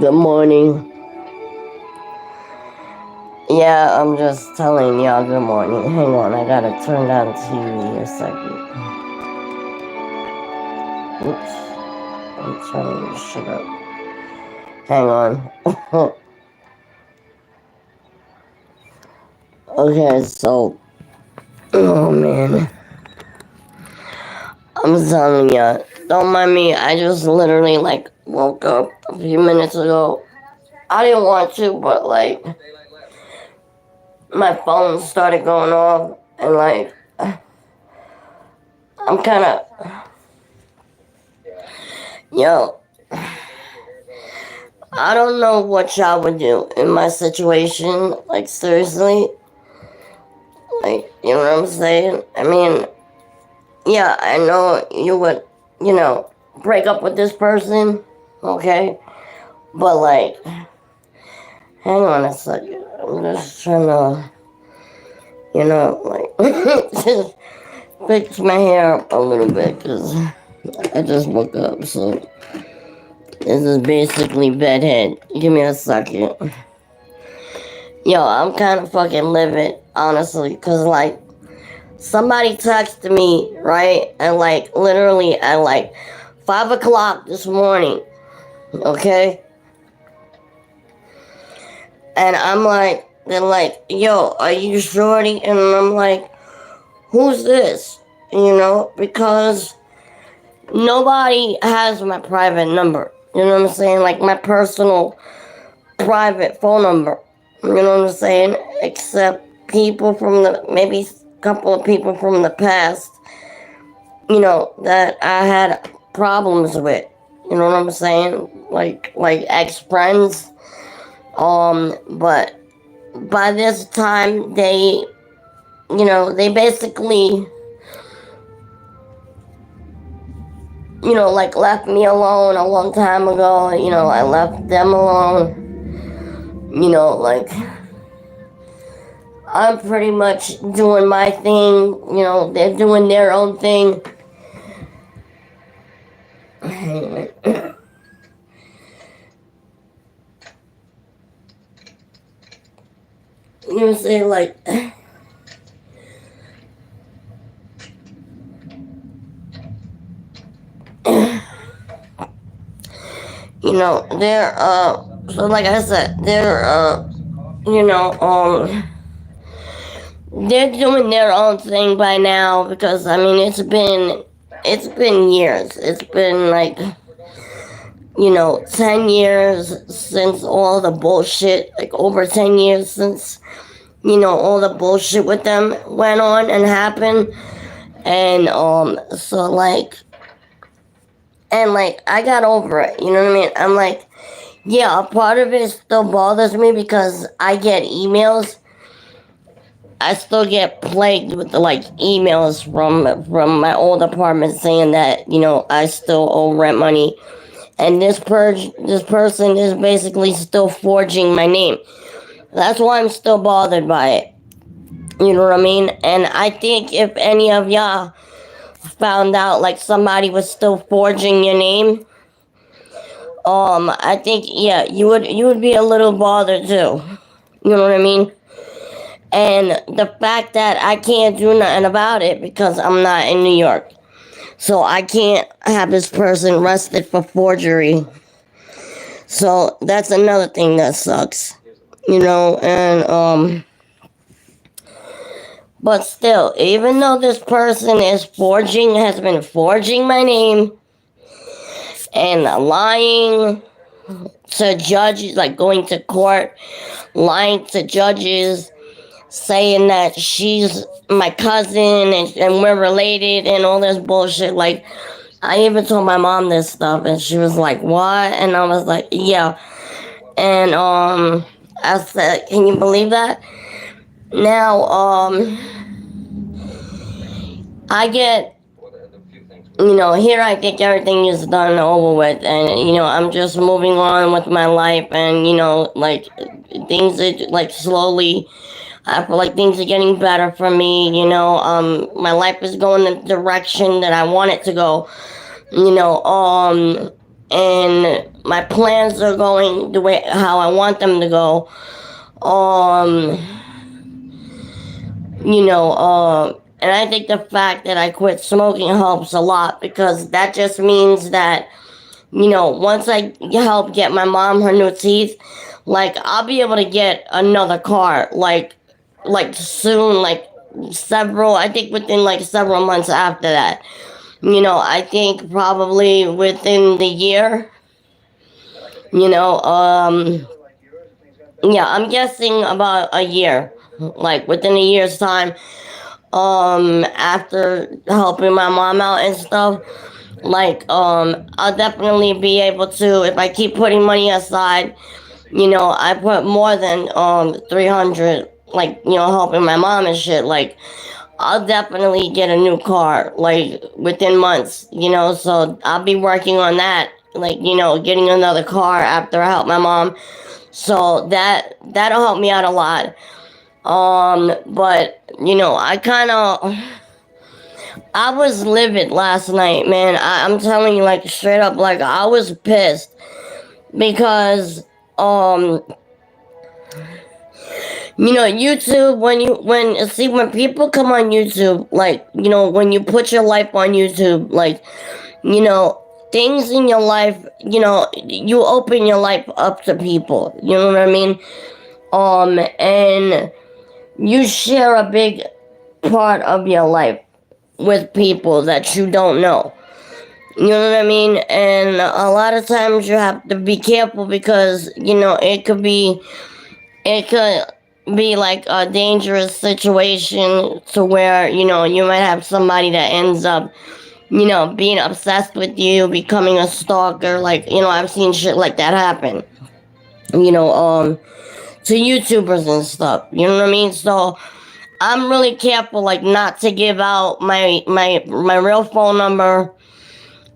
Good morning. Yeah, I'm just telling y'all good morning. Hang on, I gotta turn down the TV a second. Oops, I'm turning this shit up. Hang on. Okay, so, oh man. I'm telling ya, don't mind me, I just literally woke up a few minutes ago. I didn't want to, but my phone started going off and I'm kinda, yo, I don't know what y'all would do in my situation, seriously, you know what I'm saying? I mean, yeah, I know you would, break up with this person, okay? But hang on a second, I'm just trying to, just fix my hair up a little bit, because I just woke up, so this is basically bedhead. Give me a second. Yo, I'm kind of fucking livid, honestly, because somebody texted me, right? And literally at 5 o'clock this morning, okay? And they're like, yo, are you shorty? And I'm like, who's this? Because nobody has my private number. You know what I'm saying? My personal private phone number. You know what I'm saying? Except people from maybe a couple of people from the past, that I had problems with. You know what I'm saying? Like ex-friends. But by this time they basically, left me alone a long time ago. I left them alone. I'm pretty much doing my thing. They're doing their own thing. You know what I'm saying? They're, so like I said, they're, they're doing their own thing by now because, I mean, it's been years. It's been 10 years since all the bullshit, over 10 years since, all the bullshit with them went on and happened. And, so I got over it, you know what I mean? I'm yeah, a part of it still bothers me because I get emails. I still get plagued with emails from my old apartment saying that, I still owe rent money. And this person is basically still forging my name. That's why I'm still bothered by it. You know what I mean? And I think if any of y'all found out somebody was still forging your name, I think yeah, you would be a little bothered too. You know what I mean? And the fact that I can't do nothing about it because I'm not in New York. So I can't have this person arrested for forgery. So that's another thing that sucks. And but still, even though this person has been forging my name and lying to judges, going to court, lying to judges, saying that she's my cousin and we're related and all this bullshit. I even told my mom this stuff and she was like, what? And I was like, yeah. And I said, can you believe that? Now, I get, here I think everything is done and over with, and, I'm just moving on with my life, and, things are, slowly, I feel like things are getting better for me, my life is going in the direction that I want it to go, and my plans are going the way how I want them to go. Um, and I think the fact that I quit smoking helps a lot because that just means that, once I help get my mom her new teeth, like I'll be able to get another car, like soon, like I think within like several months after that. I think probably within the year, you know, um, yeah, I'm guessing about a year, like within a year's time, after helping my mom out and stuff, like, I'll definitely be able to, if I keep putting money aside, I put more than, 300, like, helping my mom and shit, like, I'll definitely get a new car, like within months, so I'll be working on that, like, getting another car after I help my mom. So that'll help me out a lot. But I was livid last night, man. I'm telling you, like straight up, like I was pissed because YouTube, when people come on YouTube, like, when you put your life on YouTube, like, things in your life, you open your life up to people, you know what I mean? And you share a big part of your life with people that you don't know. You know what I mean? And a lot of times you have to be careful because, it could be like a dangerous situation to where, you might have somebody that ends up, being obsessed with you, becoming a stalker. Like, I've seen shit like that happen, to YouTubers and stuff. You know what I mean? So I'm really careful, like, not to give out my real phone number,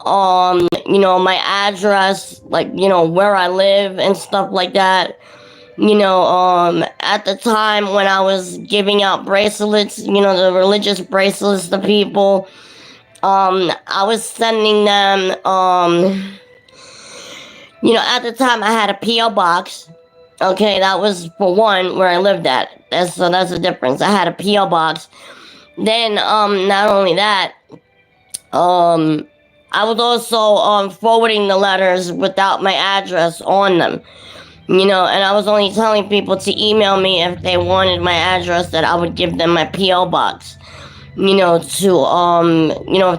my address, like, where I live and stuff like that. At the time when I was giving out bracelets, the religious bracelets to people, I was sending them, at the time I had a P.O. box. Okay, that was for one where I lived at. That's the difference. I had a P.O. box. Then, not only that, I was also forwarding the letters without my address on them. And I was only telling people to email me if they wanted my address, that I would give them my P.O. box. If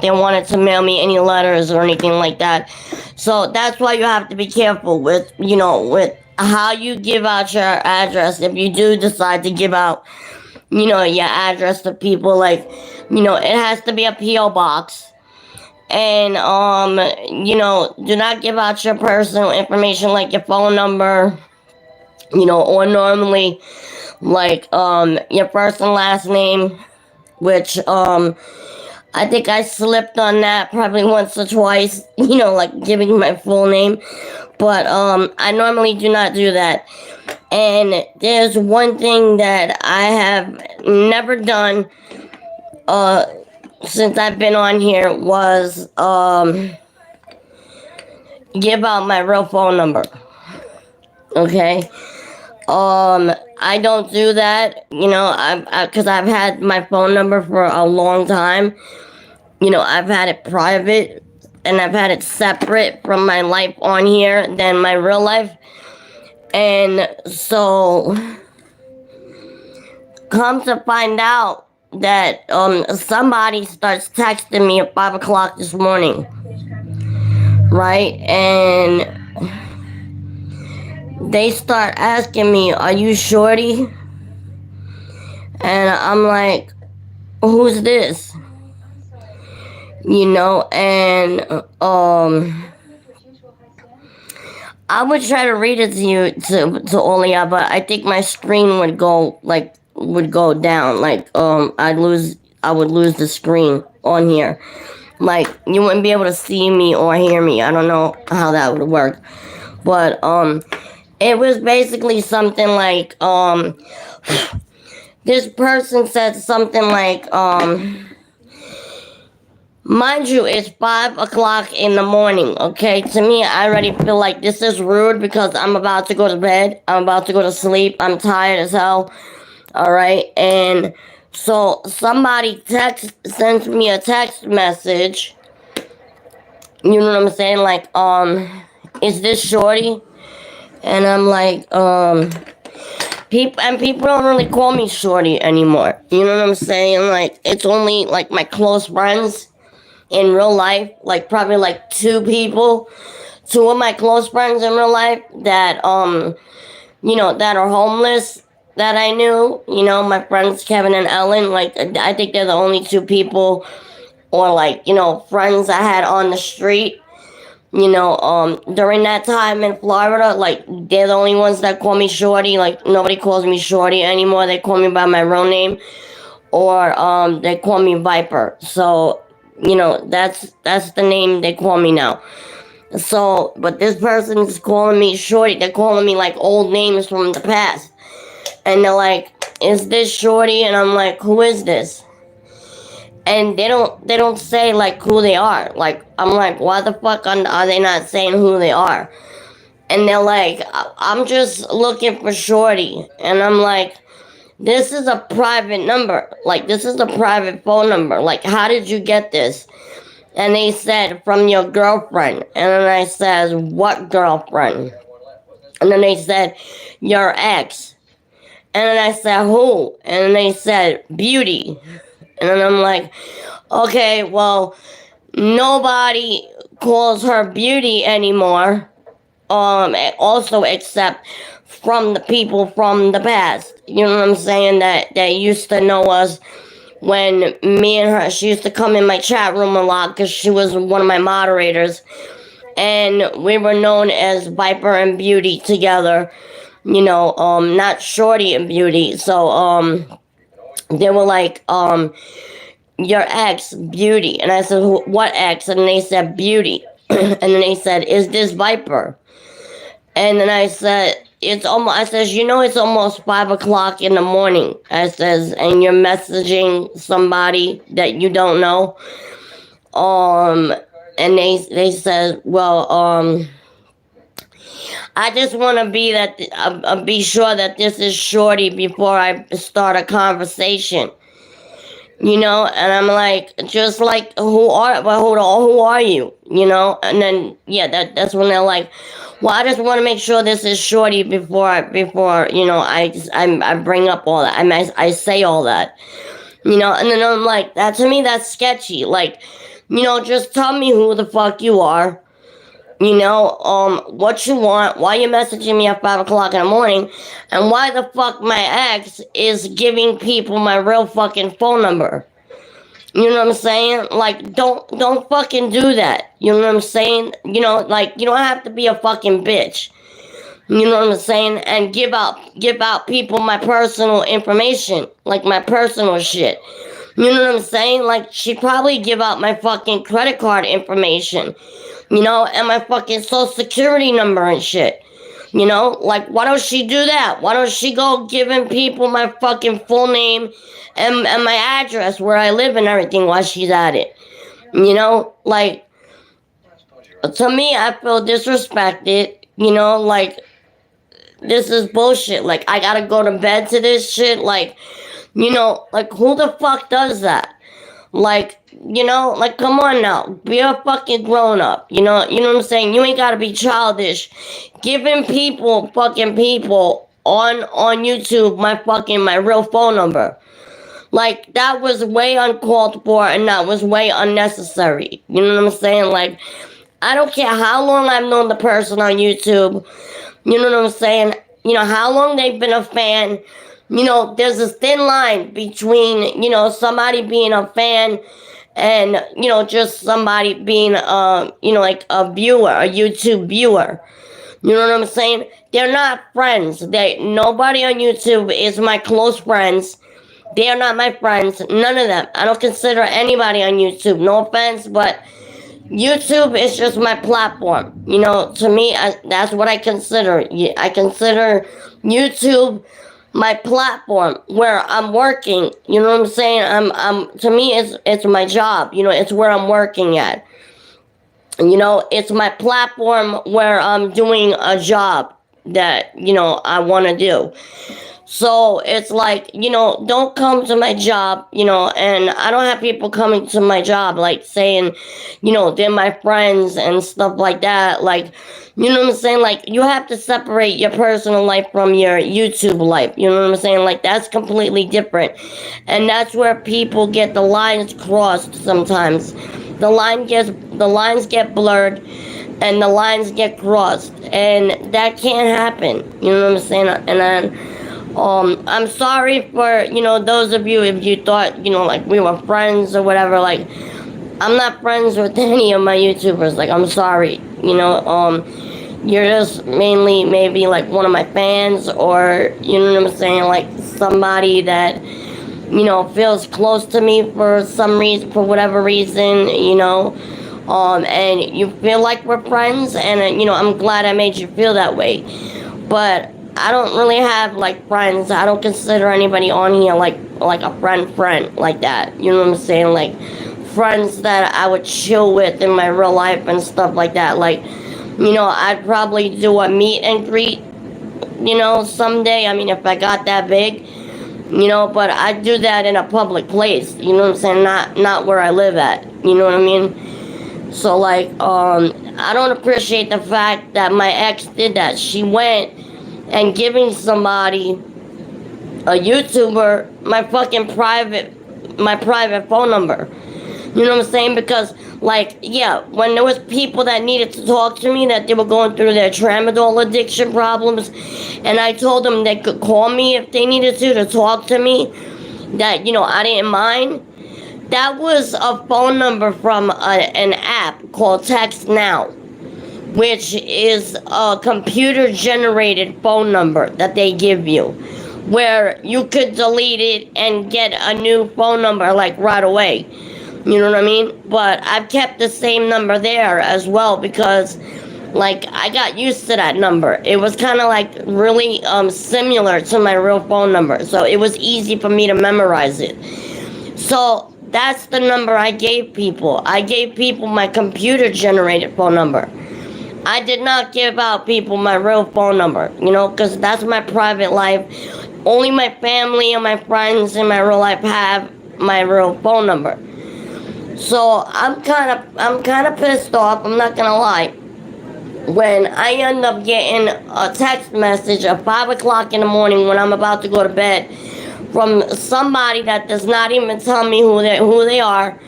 they wanted to mail me any letters or anything like that. So that's why you have to be careful with, with how you give out your address. If you do decide to give out, your address to people, like, it has to be a P.O. box. And, do not give out your personal information, like your phone number, or normally, like, your first and last name, which, I think I slipped on that probably once or twice, like giving my full name. But, I normally do not do that. And there's one thing that I have never done, since I've been on here was give out my real phone number. Okay? I don't do that, because I've had my phone number for a long time. I've had it private and I've had it separate from my life on here than my real life. And so come to find out that somebody starts texting me at 5 o'clock this morning, right? And they start asking me, "Are you Shorty?" And I'm like, "Who's this?" And I would try to read it to you, to Olia, but I think my screen would go down, like I would lose the screen on here, like you wouldn't be able to see me or hear me. I don't know how that would work, but it was basically something like this person said something like Mind you, it's 5 o'clock in the morning, okay? To me, I already feel like this is rude because I'm about to go to bed. I'm about to go to sleep. I'm tired as hell. Alright? And so somebody sends me a text message. You know what I'm saying? Like, is this Shorty? And I'm like, people don't really call me Shorty anymore. You know what I'm saying? Like, it's only like my close friends in real life, like probably like two of my close friends in real life that that are homeless that I knew. You know, my friends Kevin and Ellen. Like, I think they're the only two people, or like, friends I had on the street. During that time in Florida, like, they're the only ones that call me Shorty. Like, nobody calls me Shorty anymore. They call me by my real name, or they call me Viper. So, that's the name they call me now. So, but this person is calling me Shorty. They're calling me like old names from the past, and they're like, "Is this Shorty?" And I'm like, "Who is this?" And they don't say like who they are. Like, I'm like, why the fuck are they not saying who they are? And they're like, I'm just looking for Shorty. And I'm like, this is a private number. Like, this is a private phone number. Like, how did you get this? And they said, from your girlfriend. And then I said, what girlfriend? And then they said, your ex. And then I said, who? And then they said, Beauty. And then I'm like, okay, well, nobody calls her Beauty anymore. Also except from the people from the past. You know what I'm saying? That used to know us when me and her, she used to come in my chat room a lot because she was one of my moderators. And we were known as Viper and Beauty together. Not Shorty and Beauty. So, they were like, your ex, Beauty. And I said, what ex? And they said, Beauty. And then they said, is this Viper? And then I said, it's almost 5 o'clock in the morning. I says, and you're messaging somebody that you don't know. And they said, well, I just want to be sure that this is Shorty before I start a conversation. And I'm like, just like, who are you? And then, yeah, that's when they're like, well, I just want to make sure this is Shorty before I bring up all that. I say all that, and then I'm like, to me, that's sketchy. Like, just tell me who the fuck you are. What you want, why you messaging me at 5 o'clock in the morning, and why the fuck my ex is giving people my real fucking phone number. You know what I'm saying? Like, don't fucking do that. You know what I'm saying? Like, you don't have to be a fucking bitch. You know what I'm saying? And give out people my personal information, like my personal shit. You know what I'm saying? Like, she probably give out my fucking credit card information. And my fucking social security number and shit. Like, why don't she do that? Why don't she go giving people my fucking full name and my address where I live and everything while she's at it? Like, to me, I feel disrespected. Like, this is bullshit. Like, I gotta go to bed to this shit. Like, like, who the fuck does that? Like, like, come on now. Be a fucking grown up. You know what I'm saying? You ain't gotta be childish. Giving fucking people on YouTube my real phone number. Like, that was way uncalled for and that was way unnecessary. You know what I'm saying? Like, I don't care how long I've known the person on YouTube. You know what I'm saying? How long they've been a fan. There's this thin line between, somebody being a fan and, just somebody being, like a viewer, a YouTube viewer. You know what I'm saying? They're not friends. Nobody on YouTube is my close friends. They are not my friends. None of them. I don't consider anybody on YouTube. No offense, but YouTube is just my platform. To me, that's what I consider. I consider YouTube my platform where I'm working. You know what I'm saying? I'm to me it's my job. You know, it's where I'm working at. You know, it's my platform where I'm doing a job that, you know, I want to do. So it's like, you know, don't come to my job, you know, and I don't have people coming to my job like saying, you know, they're my friends and stuff like that. Like, you know what I'm saying? Like, you have to separate your personal life from your YouTube life. You know what I'm saying? Like, that's completely different. And that's where people get the lines crossed sometimes. The lines get blurred and the lines get crossed. And that can't happen. You know what I'm saying? And then I'm sorry for, you know, those of you if you thought, you know, like we were friends or whatever. Like, I'm not friends with any of my YouTubers. Like, I'm sorry. You know, you're just mainly maybe like one of my fans, or you know what I'm saying, like somebody that, you know, feels close to me for some reason, for whatever reason, you know. And you feel like we're friends, and you know, I'm glad I made you feel that way. But I don't really have like friends. I don't consider anybody on here like a friend like that. You know what I'm saying? Like friends that I would chill with in my real life and stuff like that. Like, you know, I'd probably do a meet and greet, you know, someday. I mean, if I got that big, you know, but I do that in a public place. You know what I'm saying? Not where I live at. You know what I mean? So like, I don't appreciate the fact that my ex did that. She went and giving somebody, a YouTuber, my private phone number. You know what I'm saying? Because like, yeah, when there was people that needed to talk to me, that they were going through their tramadol addiction problems, and I told them they could call me if they needed to talk to me, that, you know, I didn't mind. That was a phone number from an app called Text Now, which is a computer generated phone number that they give you, where you could delete it and get a new phone number like right away. You know what I mean? But I've kept the same number there as well, because like I got used to that number. It was kind of like really similar to my real phone number, so it was easy for me to memorize it. So that's the number I gave people. I gave people my computer generated phone number. I did not give out people my real phone number, you know, because that's my private life. Only my family and my friends in my real life have my real phone number. So I'm kind of pissed off. I'm not gonna lie. When I end up getting a text message at 5 o'clock in the morning when I'm about to go to bed from somebody that does not even tell me who they are,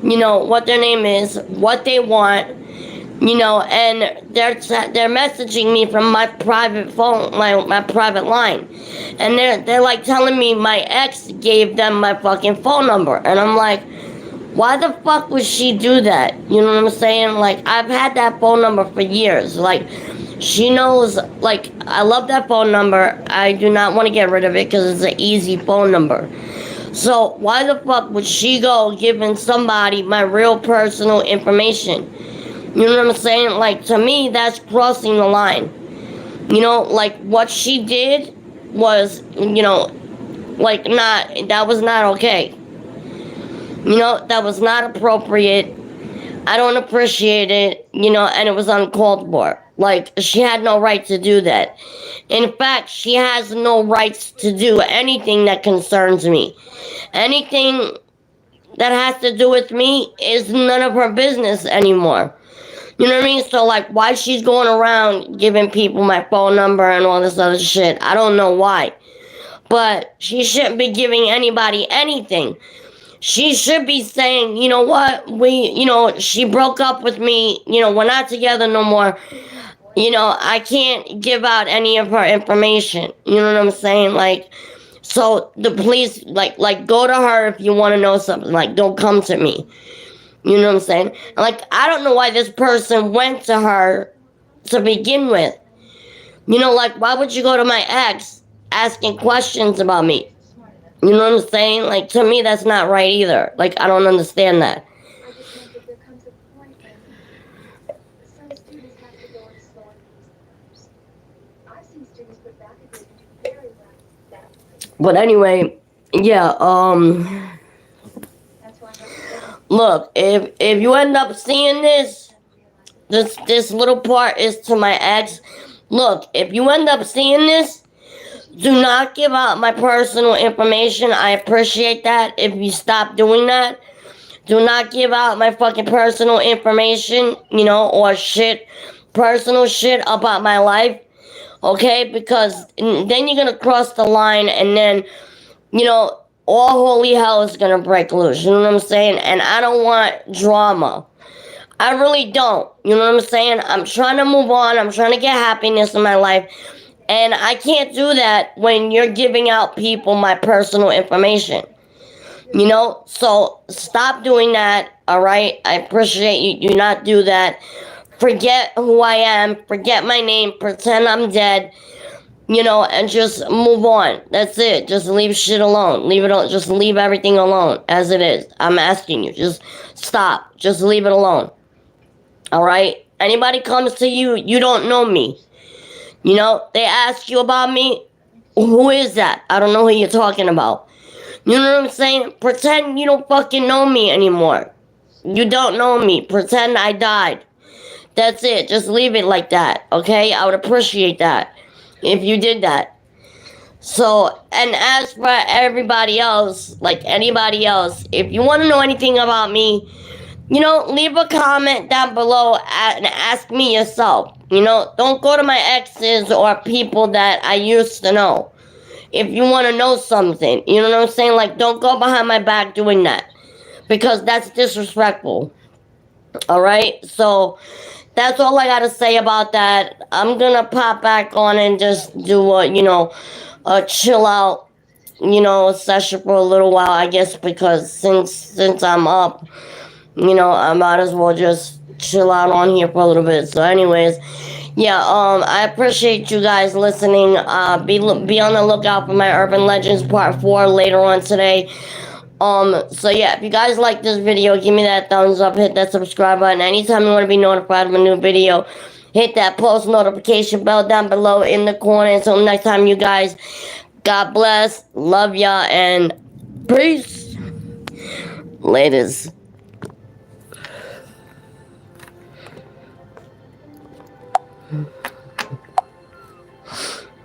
you know, what their name is, what they want, you know, and they're messaging me from my private phone, my private line, and they're like telling me my ex gave them my fucking phone number, and I'm like, why the fuck would she do that? You know what I'm saying? Like, I've had that phone number for years. Like, she knows, like, I love that phone number. I do not want to get rid of it because it's an easy phone number. So, why the fuck would she go giving somebody my real personal information? You know what I'm saying? Like, to me, that's crossing the line. You know, like, what she did was, you know, like, that was not okay. You know, that was not appropriate. I don't appreciate it, you know, and it was uncalled for. Like, she had no right to do that. In fact, she has no rights to do anything that concerns me. Anything that has to do with me is none of her business anymore. You know what I mean? So, like, why she's going around giving people my phone number and all this other shit, I don't know why. But she shouldn't be giving anybody anything. She should be saying, you know what, she broke up with me, you know, we're not together no more. You know, I can't give out any of her information. You know what I'm saying? Like, so the police, like go to her if you want to know something. Like, don't come to me. You know what I'm saying? Like, I don't know why this person went to her to begin with. You know, like, why would you go to my ex asking questions about me? You know what I'm saying? Like, to me, that's not right either. Like, I don't understand that. But anyway, yeah, look, if you end up seeing this little part is to my ex. Look, if you end up seeing this, do not give out my personal information. I appreciate that if you stop doing that. Do not give out my fucking personal information, or personal shit about my life, okay? Because then you're gonna cross the line, and then, all holy hell is gonna break loose. You know what I'm saying? And I don't want drama. I really don't. You know what I'm saying? I'm trying to move on. I'm trying to get happiness in my life. And I can't do that when you're giving out people my personal information. So stop doing that, alright? I appreciate you. Do not do that. Forget who I am. Forget my name. Pretend I'm dead. And just move on. That's it. Just leave shit alone. Just leave everything alone as it is. I'm asking you. Just stop. Just leave it alone. Alright? Anybody comes to you, you don't know me. They ask you about me. Who is that? I don't know who you're talking about. You know what I'm saying? Pretend you don't fucking know me anymore. You don't know me. Pretend I died. That's it. Just leave it like that, okay? I would appreciate that if you did that. So, and as for everybody else, like anybody else, if you want to know anything about me, leave a comment down below and ask me yourself. Don't go to my exes or people that I used to know. If you want to know something, you know what I'm saying? Like, don't go behind my back doing that. Because that's disrespectful. Alright? So, that's all I gotta say about that. I'm gonna pop back on and just do a chill out, session for a little while, I guess, because since I'm up, I might as well just chill out on here for a little bit. So anyways, yeah, I appreciate you guys listening. Be on the lookout for my Urban Legends Part 4 later on today. So yeah, if you guys like this video, give me that thumbs up, hit that subscribe button. Anytime you want to be notified of a new video, hit that post notification bell down below in the corner. Until next time, you guys, God bless, love ya, and peace. Laters.